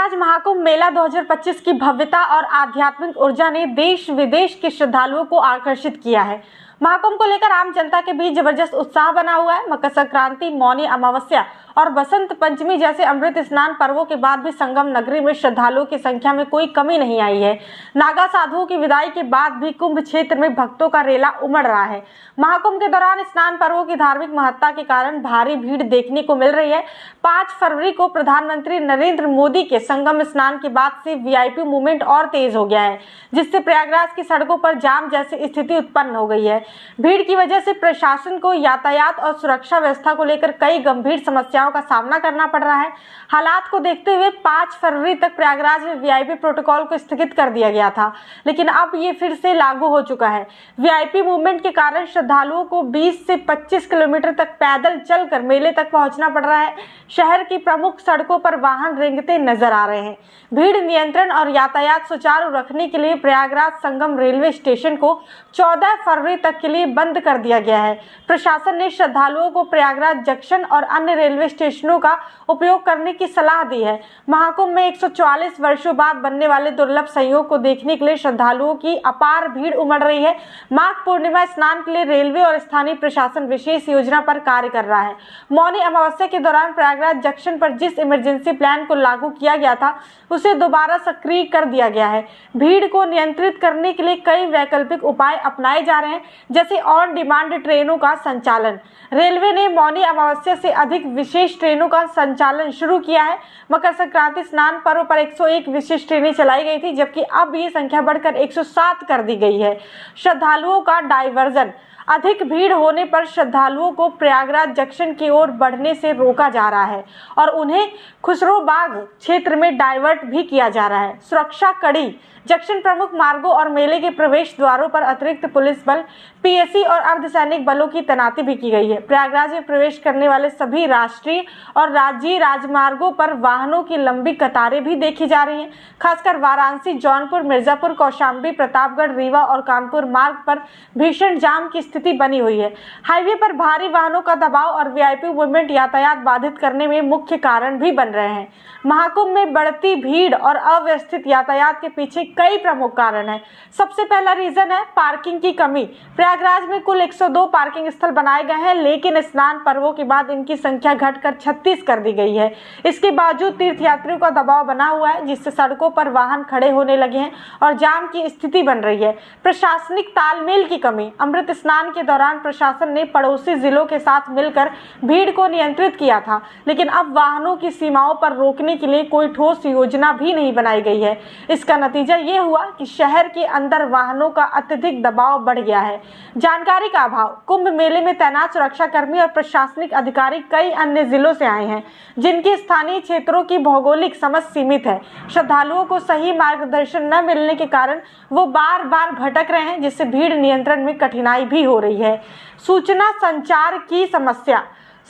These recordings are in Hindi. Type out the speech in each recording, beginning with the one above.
प्रयागराज महाकुंभ मेला 2025 की भव्यता और आध्यात्मिक ऊर्जा ने देश विदेश के श्रद्धालुओं को आकर्षित किया है। महाकुंभ को लेकर आम जनता के बीच जबरदस्त उत्साह बना हुआ है। मकर संक्रांति, मौनी अमावस्या और बसंत पंचमी जैसे अमृत स्नान पर्वों के बाद भी संगम नगरी में श्रद्धालुओं की संख्या में कोई कमी नहीं आई है। नागा साधुओं की विदाई के बाद भी कुंभ क्षेत्र में भक्तों का रेला उमड़ रहा है। महाकुंभ के दौरान स्नान पर्वों की धार्मिक महत्ता के कारण भारी भीड़ देखने को मिल रही है। 5 फरवरी को प्रधानमंत्री नरेंद्र मोदी के संगम स्नान के बाद से वीआईपी मूवमेंट और तेज हो गया है, जिससे प्रयागराज की सड़कों पर जाम जैसी स्थिति उत्पन्न हो गई है। भीड़ की वजह से प्रशासन को यातायात और सुरक्षा व्यवस्था को लेकर कई गंभीर समस्याओं का सामना करना पड़ रहा है। हालात को देखते हुए 5 फरवरी तक प्रयागराज में वीआईपी प्रोटोकॉल को स्थगित कर दिया गया था, लेकिन अब ये फिर से लागू हो चुका है। वीआईपी मूवमेंट के कारण श्रद्धालुओं को 20 से 25 किलोमीटर तक पैदल चलकर मेले तक पहुंचना पड़ रहा है। शहर की प्रमुख सड़कों पर वाहन रेंगते नजर आ रहे हैं। भीड़ नियंत्रण और यातायात सुचारू रखने के लिए प्रयागराज संगम रेलवे स्टेशन को 14 फरवरी तक के लिए बंद कर दिया गया है। प्रशासन ने श्रद्धालुओं को प्रयागराज जंक्शन और अन्य रेलवे स्टेशनों का उपयोग करने की सलाह दी है। महाकुंभ में 144 वर्षों बाद बनने वाले दुर्लभ संयोग को देखने के लिए श्रद्धालुओं की अपार भीड़ उमड़ रही है। माघ पूर्णिमा स्नान के लिए रेलवे और स्थानीय प्रशासन विशेष योजना पर कार्य कर रहा है। मौनी अमावस्या के दौरान प्रयागराज जंक्शन पर जिस इमरजेंसी प्लान को लागू किया गया था, उसे दोबारा सक्रिय कर दिया गया है। भीड़ को नियंत्रित करने के लिए कई वैकल्पिक उपाय अपनाए जा रहे हैं, जैसे ऑन डिमांड ट्रेनों का संचालन। रेलवे ने मौनी अमावस्या से अधिक विशेष ट्रेनों का संचालन शुरू किया है। मकर संक्रांति स्नान पर्व पर 101 विशेष ट्रेनें चलाई गई थी, जबकि अब ये संख्या बढ़कर 107 कर दी गई है। श्रद्धालुओं का डाइवर्जन। अधिक भीड़ होने पर श्रद्धालुओं को प्रयागराज जंक्शन की ओर बढ़ने से रोका जा रहा है और उन्हें खुसरोबाग क्षेत्र में डाइवर्ट भी किया जा रहा है। सुरक्षा कड़ी। जंक्शन प्रमुख मार्गों और मेले के प्रवेश द्वारों पर अतिरिक्त पुलिस बल, पीएसी और अर्धसैनिक बलों की तैनाती भी की गई है। प्रयागराज में प्रवेश करने वाले सभी राष्ट्रीय और राज्यीय राजमार्गों पर वाहनों की लंबी कतारें भी देखी जा रही हैं। खासकर वाराणसी, जौनपुर, मिर्जापुर, कौशाम्बी, प्रतापगढ़, रीवा और कानपुर मार्ग पर भीषण जाम की स्थिति बनी हुई है। हाईवे पर भारी वाहनों का दबाव और वीआईपी मूवमेंट यातायात बाधित करने में मुख्य कारण भी बन रहे हैं। महाकुंभ में बढ़ती भीड़ और अव्यवस्थित यातायात के पीछे कई प्रमुख कारण हैं। सबसे पहला रीजन है पार्किंग की कमी। प्रयागराज में कुल 102 पार्किंग स्थल बनाए गए हैं, लेकिन स्नान पर्वों के बाद इनकी संख्या घटकर 36 कर दी गई है। इसके बावजूद तीर्थयात्रियों का दबाव बना हुआ है, जिससे सड़कों पर वाहन खड़े होने लगे हैं और जाम की स्थिति बन रही है। प्रशासनिक तालमेल की कमी। अमृत स्नान के दौरान प्रशासन ने पड़ोसी जिलों के साथ मिलकर भीड़ को नियंत्रित किया था, लेकिन अब वाहनों की सीमाओं पर रोकने के लिए कोई ठोस योजना भी नहीं बनाई गई है। इसका नतीजा ये हुआ कि शहर के अंदर वाहनों का अत्यधिक दबाव बढ़ गया है। जानकारी का अभाव। कुंभ मेले में तैनात सुरक्षा कर्मी और प्रशासनिक अधिकारी कई अन्य जिलों से आए हैं, जिनकी स्थानीय क्षेत्रों की भौगोलिक समझ सीमित है। श्रद्धालुओं को सही मार्गदर्शन न मिलने के कारण वो बार बार भटक रहे हैं, जिससे भीड़ नियंत्रण में कठिनाई भी हो रही है। सूचना संचार की समस्या।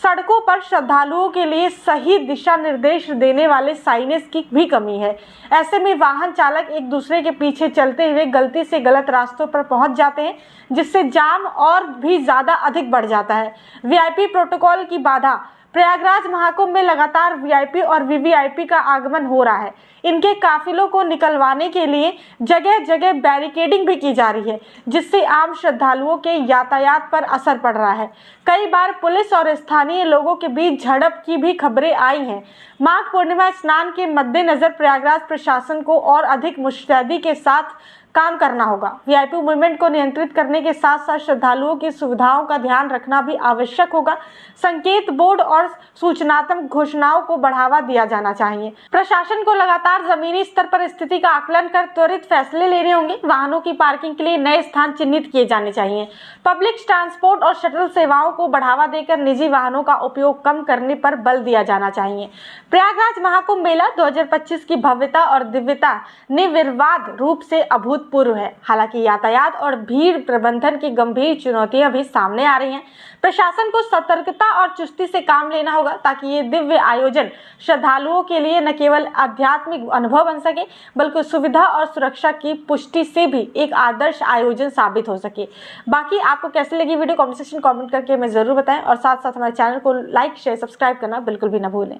सड़कों पर श्रद्धालुओं के लिए सही दिशा निर्देश देने वाले साइनेज की भी कमी है। ऐसे में वाहन चालक एक दूसरे के पीछे चलते हुए गलती से गलत रास्तों पर पहुंच जाते हैं, जिससे जाम और भी ज्यादा अधिक बढ़ जाता है। वीआईपी प्रोटोकॉल की बाधा। प्रयागराज महाकुंभ में लगातार वीआईपी और वीवीआईपी का आगमन हो रहा है। इनके काफिलों को निकलवाने के लिए जगह जगह बैरिकेडिंग भी की जा रही है, जिससे आम श्रद्धालुओं के यातायात पर असर पड़ रहा है। कई बार पुलिस और स्थानीय लोगों के बीच झड़प की भी खबरें आई हैं। माघ पूर्णिमा स्नान के मद्देनजर प्रयागराज प्रशासन को और अधिक मुस्तैदी के साथ काम करना होगा। वीआईपी मूवमेंट को नियंत्रित करने के साथ साथ श्रद्धालुओं की सुविधाओं का ध्यान रखना भी आवश्यक होगा। संकेत बोर्ड और सूचनात्मक घोषणाओं को बढ़ावा दिया जाना चाहिए। प्रशासन को लगातार जमीनी स्तर पर स्थिति का आकलन कर त्वरित फैसले लेने होंगे। वाहनों की पार्किंग के लिए नए स्थान चिन्हित किए जाने चाहिए। पब्लिक ट्रांसपोर्ट और शटल सेवाओं को बढ़ावा देकर निजी वाहनों का उपयोग कम करने पर बल दिया जाना चाहिए। प्रयागराज महाकुंभ मेला 2025 की भव्यता और दिव्यता निर्विवाद रूप से अभूतपूर्व है। हालांकि यातायात और भीड़ प्रबंधन की गंभीर चुनौतियां भी सामने आ रही हैं। प्रशासन को सतर्कता और चुस्ती से काम लेना होगा, ताकि ये दिव्य आयोजन श्रद्धालुओं के लिए न केवल आध्यात्मिक अनुभव बन सके, बल्कि सुविधा और सुरक्षा की पुष्टि से भी एक आदर्श आयोजन साबित हो सके। बाकी आपको कैसी लगी वीडियो कमेंट सेक्शन कमेंट करके हमें जरूर बताएं और साथ साथ हमारे चैनल को लाइक, शेयर, सब्सक्राइब करना बिल्कुल भी न भूलें।